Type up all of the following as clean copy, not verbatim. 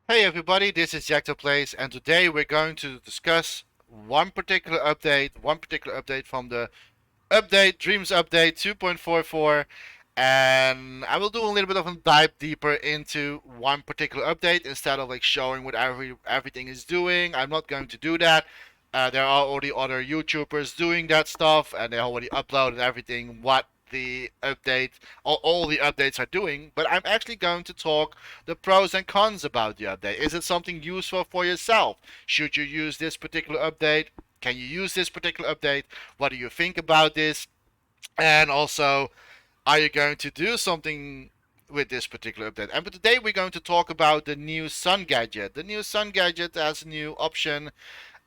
Hey everybody, this is Plays, and today we're going to discuss one particular update from the Dreams Update 2.44, and I will do a little bit of a dive deeper into one particular update instead of like showing what everything is doing. I'm not going to do that. There are already other YouTubers doing that stuff, and they already uploaded everything what the update, all the updates are doing. But I'm actually going to talk the pros and cons about the update. Is it something useful for yourself? Should you use this particular update? Can you use this particular update? What do you think about this? And also, are you going to do something with this particular update? And but today we're going to talk about the new Sun gadget. The new Sun gadget has a new option,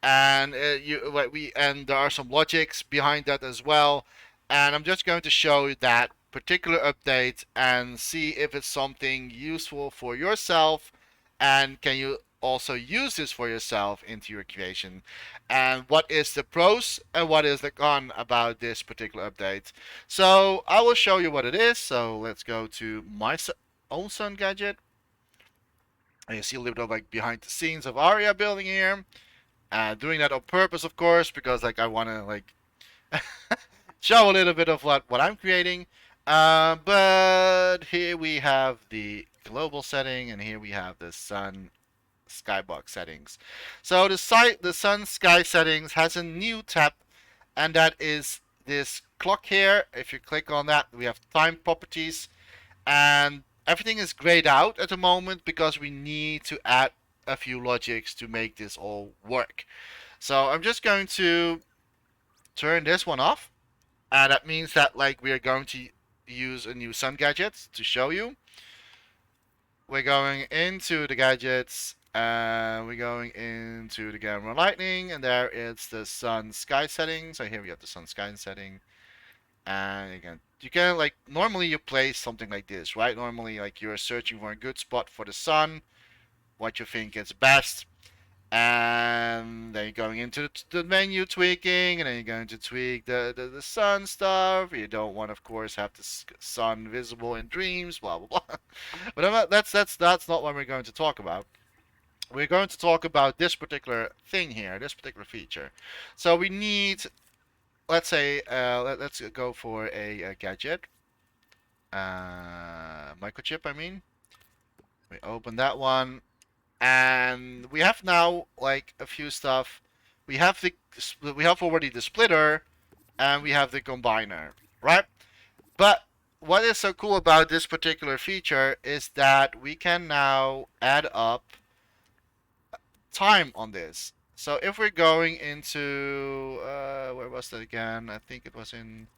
and there are some logics behind that as well. And I'm just going to show you that particular update and see if it's something useful for yourself, and can you also use this for yourself into your creation, and what is the pros and what is the con about this particular update. So I will show you what it is. So let's go to my own Sun gadget, and you see a little bit of like behind the scenes of Aria building here. Doing that on purpose, of course, because like I want to like show a little bit of what I'm creating. But here we have the global setting, and here we have the sun skybox settings. So the sun sky settings has a new tab, and that is this clock here. If you click on that, we have time properties, and everything is grayed out at the moment because we need to add a few logics to make this all work. So I'm just going to turn this one off, and that means that like we are going to use a new sun gadget to show you. We're going into the gadgets, and we're going into the camera lighting, and there it's the sun sky setting. So here we have the sun sky setting, and again you can like normally you place something like this, right? Normally like you're searching for a good spot for the sun, what you think is best, and then you're going into the menu tweaking, and then you're going to tweak the sun stuff. You don't want, of course, have the sun visible in dreams, blah blah blah. But that's not what we're going to talk about. We're going to talk about this particular thing here, this particular feature. So we need, let's say, let's go for a gadget, microchip. I mean, we open that one, and we have now like a few stuff. We have the we have already the splitter, and we have the combiner, right? But what is so cool about this particular feature is that we can now add up time on this. So if we're going into where was that again? I think it was in,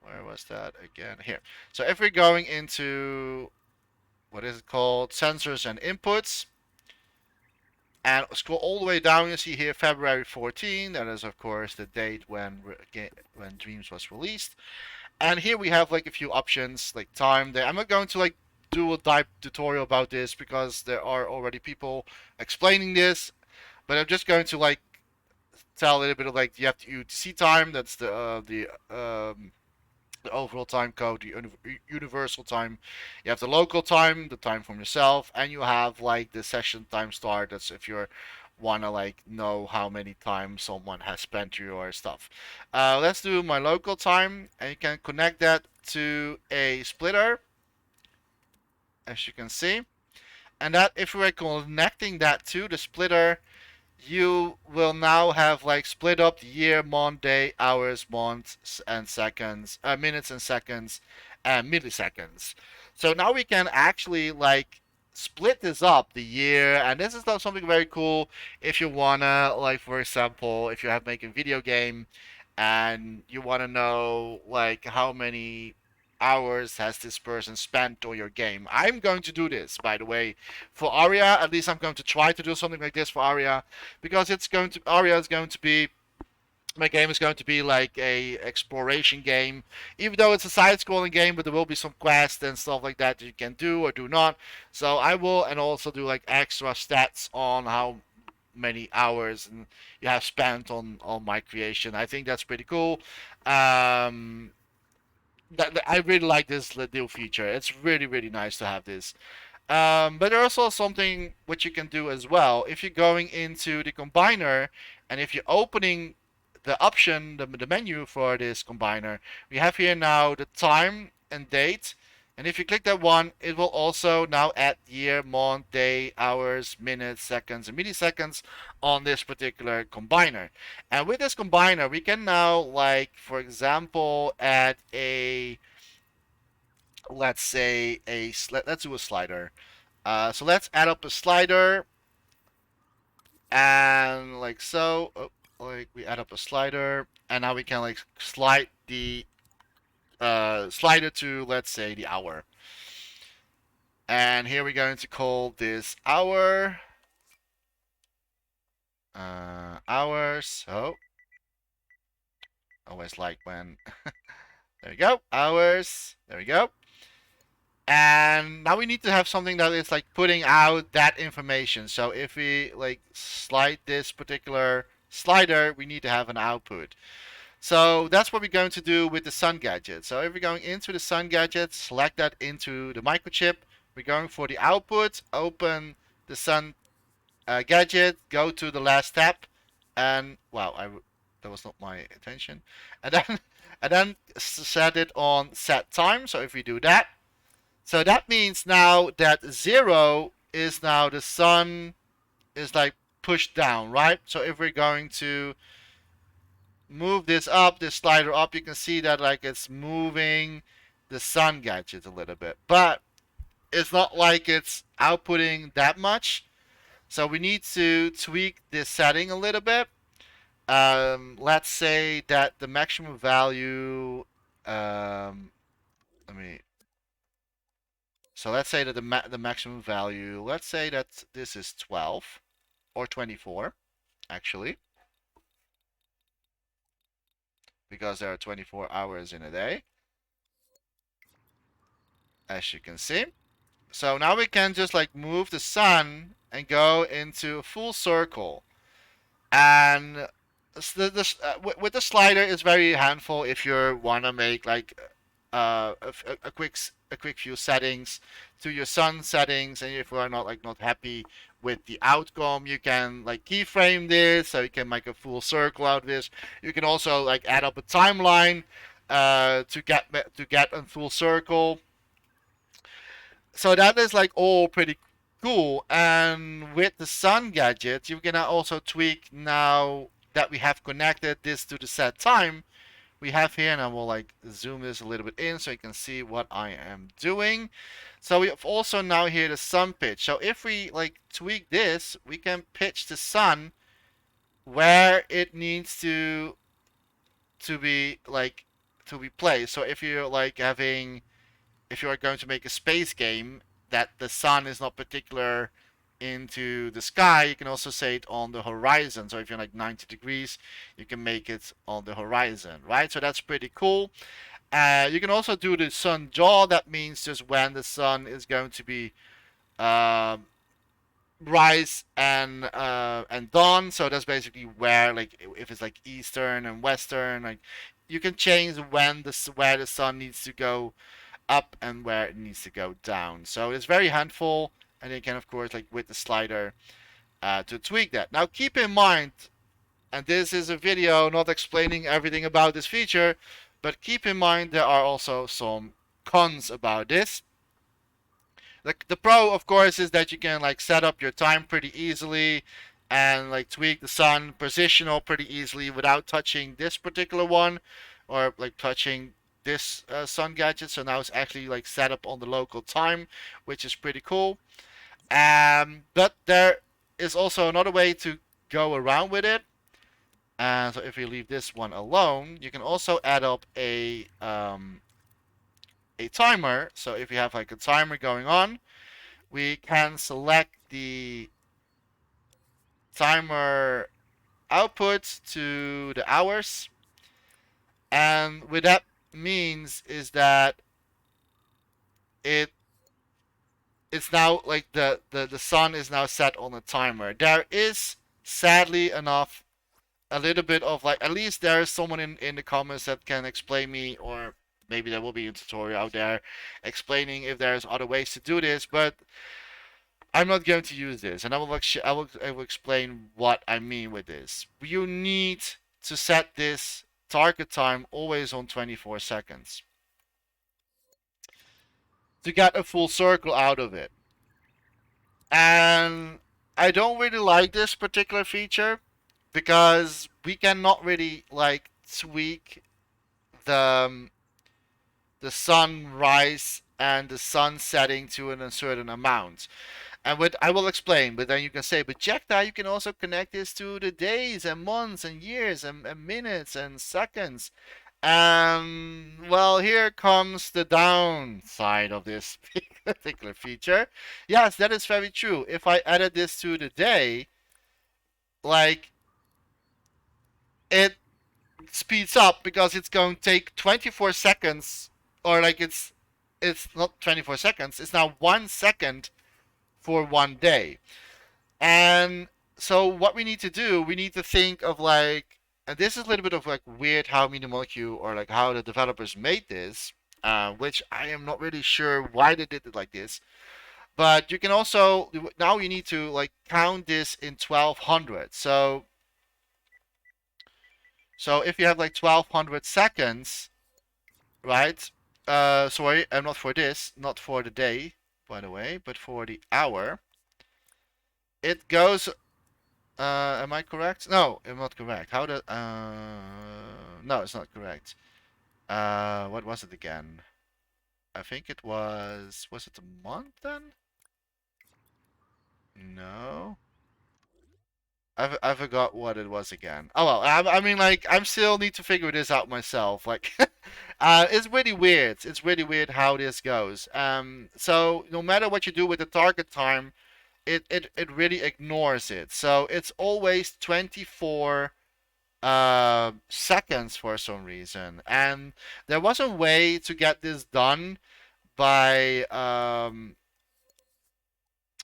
where was that again? Here. So if we're going into, what is it called, sensors and inputs, and scroll all the way down, you see here February 14. That is, of course, the date when Dreams was released. And here we have like a few options, like time. There, I'm not going to like do a dive tutorial about this because there are already people explaining this. But I'm just going to like tell a little bit of like you have the UTC time. That's the overall time code, the universal time. You have the local time, the time from yourself, and you have like the session time start. That's if you're wanna like know how many times someone has spent your stuff. Let's do my local time, and you can connect that to a splitter, as you can see. And that if we're connecting that to the splitter, you will now have like split up the year, month, day, hours, months, and seconds, minutes and seconds, and milliseconds. So now we can actually like split this up the year, and this is something very cool if you wanna like, for example, if you have making video game and you wanna know like how many hours has this person spent on your game. I'm going to do this, by the way, for Aria. At least I'm going to try to do something like this for Aria, because it's going to Aria is going to be, my game is going to be like a exploration game, even though it's a side-scrolling game. But there will be some quests and stuff like that you can do or do not. So I will, and also do like extra stats on how many hours and you have spent on my creation. I think that's pretty cool. I really like this new feature. It's really nice to have this. But there's also something which you can do as well. If you're going into the combiner and if you're opening the option, the menu for this combiner, we have here now the time and date. And if you click that one, it will also now add year, month, day, hours, minutes, seconds, and milliseconds on this particular combiner. And with this combiner, we can now, like, for example, add a, let's say, let's do a slider. So let's add up a slider and like so. Oh, like we add up a slider and now we can like slide the slider to, let's say, the hour. And here we're going to call this hour. Hours. So always like when there we go. Hours. There we go. And now we need to have something that is like putting out that information. So if we like slide this particular slider, we need to have an output. So that's what we're going to do with the Sun gadget. So if we're going into the Sun gadget, select that into the microchip. We're going for the output, open the Sun gadget, go to the last tab, and wow, that was not my intention. And then and then set it on set time. So if we do that, so that means now that 0 is now the sun is like pushed down, right? So if we're going to move this up, this slider up, you can see that like it's moving the sun gadget a little bit. But it's not like it's outputting that much. So we need to tweak this setting a little bit. Let's say that the maximum value, let me so let's say that the maximum value, let's say that this is 12 or 24, actually, because there are 24 hours in a day, as you can see. So now we can just like move the sun and go into a full circle. And with the slider, it's very handful if you want to make like a quick few settings to your sun settings, and if you are not happy with the outcome, you can like keyframe this so you can make a full circle out of this. You can also like add up a timeline to get a full circle. So that is like all pretty cool. And with the sun gadget, you can also tweak now that we have connected this to the set time we have here, and I will like zoom this a little bit in so you can see what I am doing. So we have also now here the sun pitch. So if we like tweak this, we can pitch the sun where it needs to be like to be placed. So if you're like having if you are going to make a space game that the sun is not particular into the sky, you can also say it on the horizon. So if you're like 90 degrees, you can make it on the horizon, right? So that's pretty cool. You can also do the sun jaw. That means just when the sun is going to be um, rise and dawn. So that's basically where like if it's like eastern and western, like you can change when where the sun needs to go up and where it needs to go down. So it's very handful, and you can of course like with the slider to tweak that. Now keep in mind, and this is a video not explaining everything about this feature, but keep in mind there are also some cons about this. The pro, of course, is that you can like set up your time pretty easily and like tweak the sun positional pretty easily without touching this particular one or like touching this sun gadget. So now it's actually like set up on the local time, which is pretty cool. But there is also another way to go around with it. And so if we leave this one alone, you can also add up a timer. So if you have like a timer going on, we can select the timer output to the hours. And what that means is that it it's now like the sun is now set on a timer. There is sadly enough a little bit of like at least there is someone in the comments that can explain me or maybe there will be a tutorial out there explaining if there's other ways to do this, but I'm not going to use this, and I will explain what I mean with this. You need to set this target time always on 24 seconds to get a full circle out of it. And I don't really like this particular feature because we cannot really like tweak the sunrise and the sun setting to a certain amount. And what I will explain, but then you can say, but Jekta, you can also connect this to the days and months and years and minutes and seconds. Well, here comes the downside of this particular feature. Yes, that is very true. If I added this to the day, like it speeds up because it's going to take 24 seconds, or like it's not 24 seconds. It's now 1 second for one day. And so what we need to do, we need to think of like, and this is a little bit of like weird how Media Molecule or like how the developers made this, which I am not really sure why they did it like this. But you can also now you need to like count this in 1200. So if you have like 1200 seconds, right? Sorry, not for this, not for the day, by the way, but for the hour. It goes. Am I correct? No, I'm not correct. How the? No, it's not correct. What was it again? I think it was. Was it a month then? No. I forgot what it was again. Oh well, I mean, like, I'm still need to figure this out myself. Like, it's really weird. It's really weird how this goes. So no matter what you do with the target time, it really ignores it. So it's always 24 seconds for some reason. And there was a way to get this done by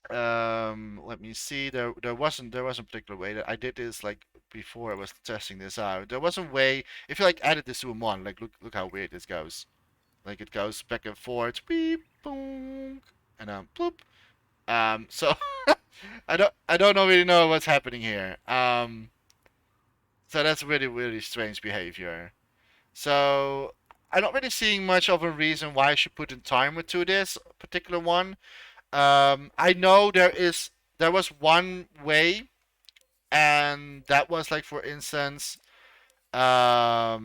let me see. There wasn't a particular way that I did this like before I was testing this out. There was a way if you like added this to a mon, like look how weird this goes. Like it goes back and forth, beep, boom, and bloop. So I don't really know what's happening here. So that's really really strange behavior. So I'm not really seeing much of a reason why I should put a timer to this particular one. I know there was one way, and that was like for instance, what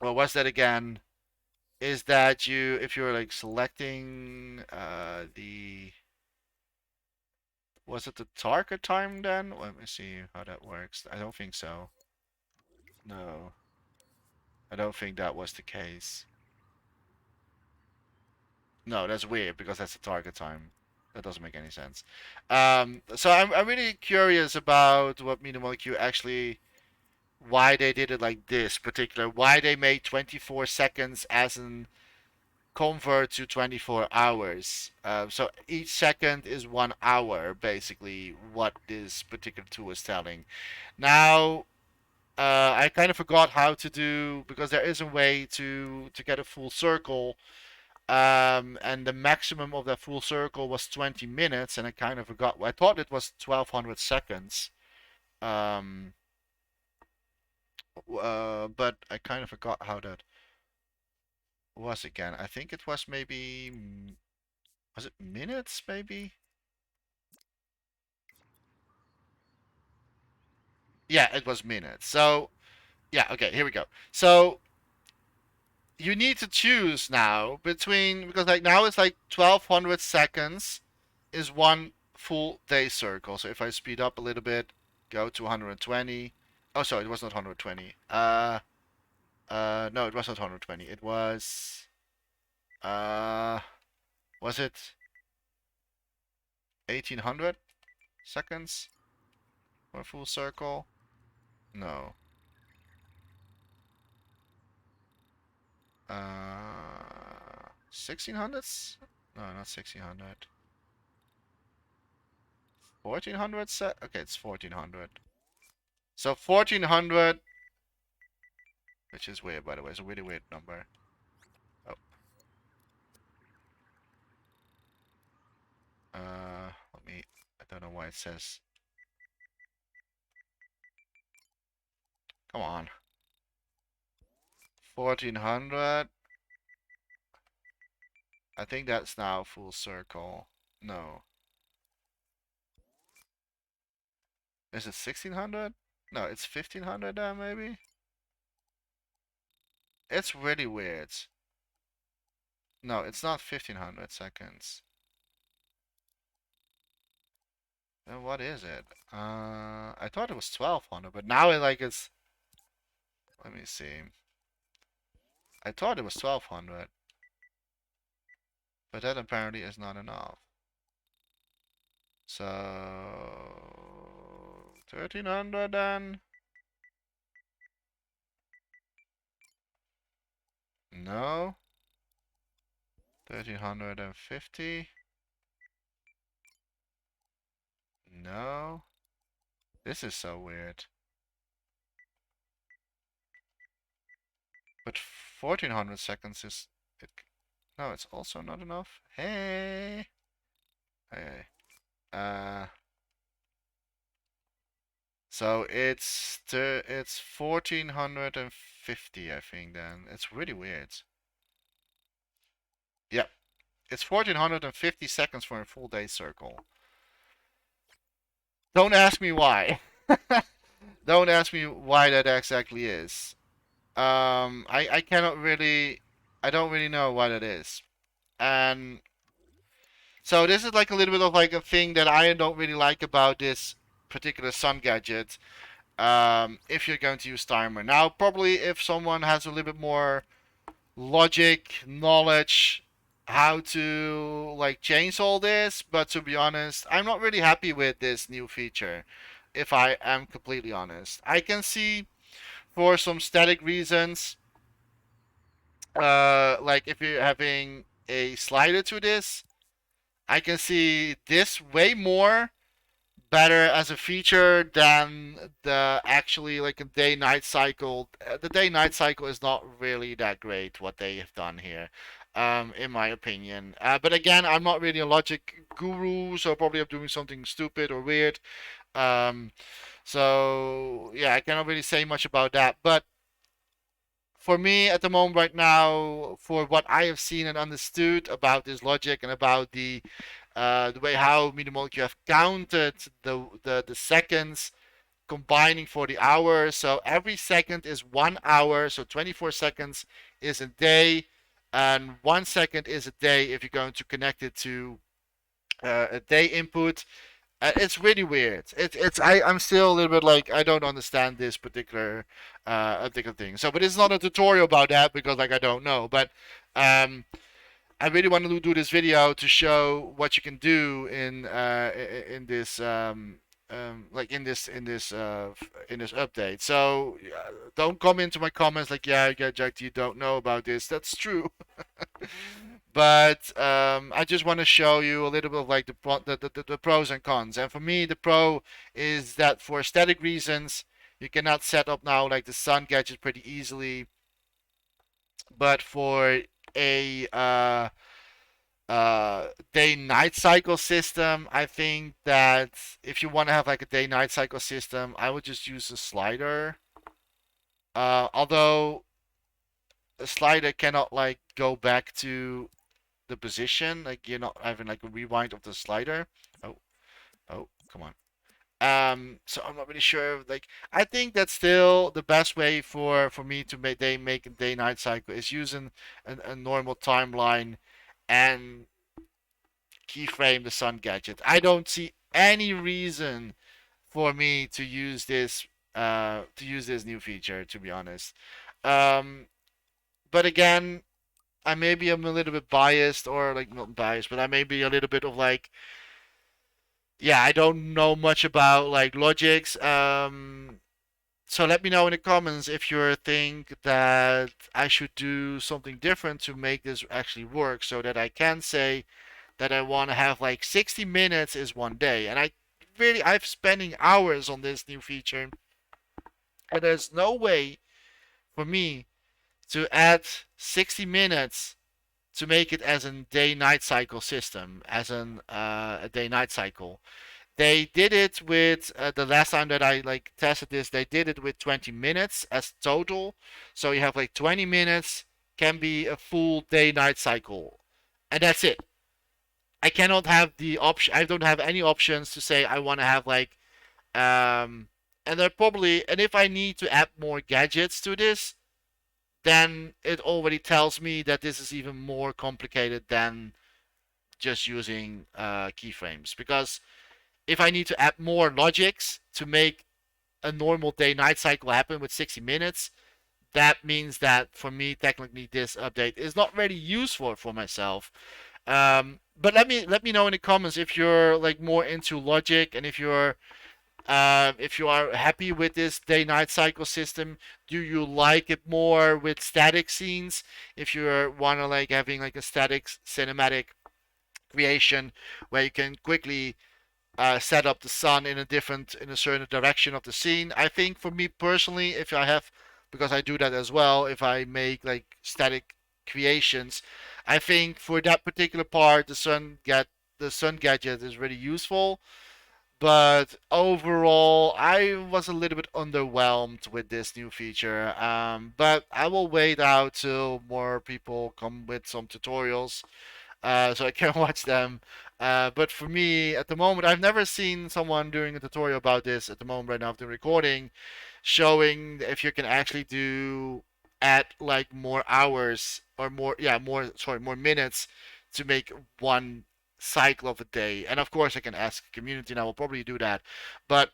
was that again? Is that you if you're like selecting the was it the target time then? Let me see how that works. I don't think so. No, I don't think that was the case. No, that's weird because that's the target time. That doesn't make any sense. So I'm really curious about what Media Molecule actually, why they did it like this particular, why they made 24 seconds as an convert to 24 hours. So each second is 1 hour, basically, what this particular tool is telling. Now, I kind of forgot how to do, because there is a way to get a full circle, and the maximum of that full circle was 20 minutes, and I kind of forgot. I thought it was 1200 seconds, um, but I kind of forgot how that was again. I think it was maybe, was it minutes maybe? Yeah, it was minutes. So yeah, okay, here we go. So you need to choose now between, because like now it's like 1200 seconds is one full day circle. So if I speed up a little bit, go to 120. Oh, sorry, it was not 120. No, it was not 120. It was it 1800 seconds for a full circle? No. 1600s? No, not 1600. 1400 Okay, it's 1400. So 1400 which is weird, by the way. It's a really weird number. Oh, let me. I don't know why it says. Come on. 1400. I think that's now full circle. No. Is it 1600? No, it's 1500 then maybe? It's really weird. No, it's not 1500 seconds. Then what is it? I thought it was 1200, but now it's. Let me see. I thought it was 1200, but that apparently is not enough. So 1300 then? No. 1350? No. This is so weird. But 1400 seconds is it, no, it's also not enough. Hey. Hey. So it's 1450, I think then. It's really weird. Yep. It's 1450 seconds for a full day circle. Don't ask me why. Don't ask me why that exactly is. I cannot really, I don't really know what it is. And so this is like a little bit of like a thing that I don't really like about this particular sun gadget. If you're going to use timer. Now, probably if someone has a little bit more logic, knowledge, how to like change all this, but to be honest, I'm not really happy with this new feature. If I am completely honest, I can see for some static reasons, like if you're having a slider to this, I can see this way more better as a feature than the actually like a day night cycle. The day night cycle is not really that great what they have done here, in my opinion. But again, I'm not really a logic guru, so probably I'm doing something stupid or weird. Um, so yeah, I cannot really say much about that. But for me at the moment right now, for what I have seen and understood about this logic and about the way how Media Molecule have counted the seconds combining for the hour. So every second is 1 hour. So 24 seconds is a day, and 1 second is a day if you're going to connect it to a day input. It's really weird. I'm still a little bit like I don't understand this particular thing. So, but it's not a tutorial about that because like I don't know. But um, I really want to do this video to show what you can do in this like in this update. So don't come into my comments like yeah Jack, you don't know about this. That's true. But I just want to show you a little bit of like the pros and cons. And for me, the pro is that for aesthetic reasons, you cannot set up now like the sun gadget pretty easily. But for a day-night cycle system, I think that if you want to have like a day-night cycle system, I would just use a slider. Although a slider cannot like go back to the position, like you're not having like a rewind of the slider. Oh, oh, come on. So I'm not really sure. Like, I think that's still the best way for me to make a day-night cycle is using a normal timeline and keyframe the sun gadget. I don't see any reason for me to use this new feature. To be honest, um, but again, I maybe I'm a little bit biased or like not biased, but I may be a little bit of like yeah, I don't know much about like logics. So let me know in the comments if you think that I should do something different to make this actually work so that I can say that I want to have like 60 minutes is 1 day. And I've spending hours on this new feature. And there's no way for me to add 60 minutes to make it as a day-night cycle system, as a day-night cycle. They did it with the last time that I like tested this. They did it with 20 minutes as total. So you have like 20 minutes can be a full day-night cycle, and that's it. I cannot have the option. I don't have any options to say I want to have like and they're probably and if I need to add more gadgets to this, then it already tells me that this is even more complicated than just using keyframes. Because if I need to add more logics to make a normal day night cycle happen with 60 minutes, that means that for me, technically, this update is not really useful for myself. But let me know in the comments if you're like more into logic and if you are happy with this day night cycle system. Do you like it more with static scenes? If you want to like having like a static cinematic creation where you can quickly set up the sun in a certain direction of the scene. I think for me personally, if I have, because I do that as well, if I make like static creations, I think for that particular part, the sun gadget is really useful. But overall, I was a little bit underwhelmed with this new feature. But I will wait out till more people come with some tutorials so I can watch them. But for me, at the moment, I've never seen someone doing a tutorial about this at the moment right now of the recording, showing if you can actually do add like more hours or more minutes to make one cycle of a day. And of course, I can ask the community, and I will probably do that. But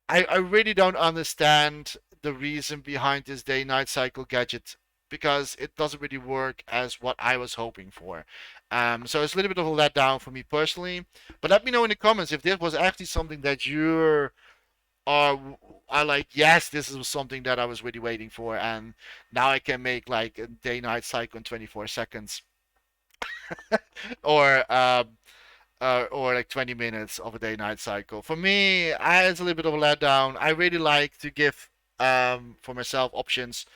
I really don't understand the reason behind this day night cycle gadget because it doesn't really work as what I was hoping for. So it's a little bit of a letdown for me personally. But let me know in the comments if this was actually something that you're are are like, yes, this is something that I was really waiting for, and now I can make like a day night cycle in 24 seconds, or or like 20 minutes of a day night cycle. For me, it's a little bit of a letdown. I really like to give for myself options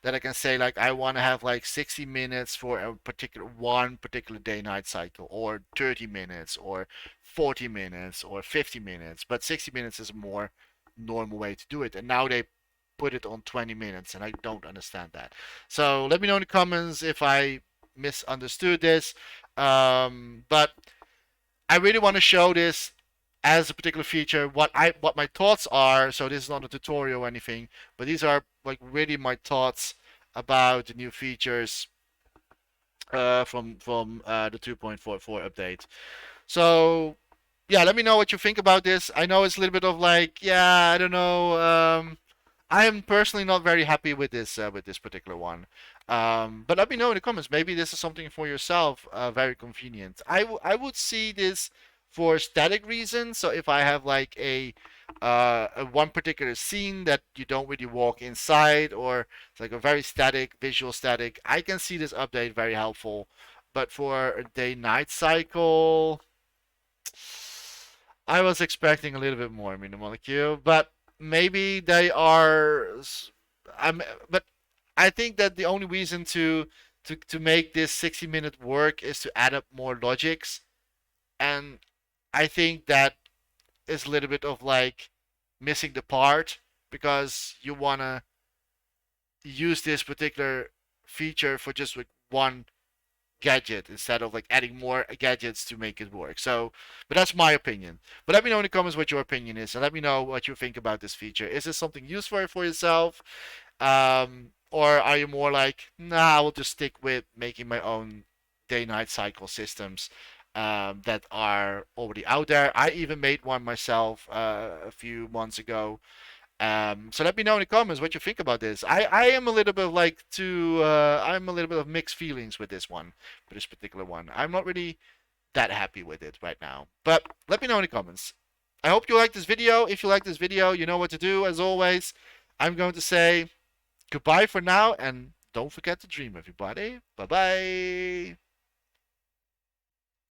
that I can say like I want to have like 60 minutes for a particular day night cycle, or 30 minutes, or 40 minutes, or 50 minutes. But 60 minutes is a more normal way to do it. And now they put it on 20 minutes, and I don't understand that. So let me know in the comments if I misunderstood this. But I really want to show this as a particular feature, what my thoughts are. So this is not a tutorial or anything, but these are like really my thoughts about the new features from the 2.44 update. So yeah, let me know what you think about this. I know it's a little bit of like, yeah, I don't know. I am personally not very happy with this particular one. But let me know in the comments. Maybe this is something for yourself. Very convenient. I would see this for static reasons. So if I have like a one particular scene that you don't really walk inside, or it's like a very static visual static, I can see this update very helpful. But for a day-night cycle, I was expecting a little bit more Molecule, but maybe they are. I'm, but I think that the only reason to make this 60-minute work is to add up more logics, and I think that is a little bit of like missing the part because you wanna use this particular feature for just like one gadget instead of like adding more gadgets to make it work. So, but that's my opinion. But let me know in the comments what your opinion is, and let me know what you think about this feature. Is this something useful for yourself, or are you more like, nah, I will just stick with making my own day-night cycle systems that are already out there. I even made one myself a few months ago. So let me know in the comments what you think about this. I am a little bit of like I'm a little bit of mixed feelings with this one, with this particular one. I'm not really that happy with it right now. But let me know in the comments. I hope you like this video. If you like this video, you know what to do. As always, I'm going to say goodbye for now, and don't forget to dream, everybody. Bye bye.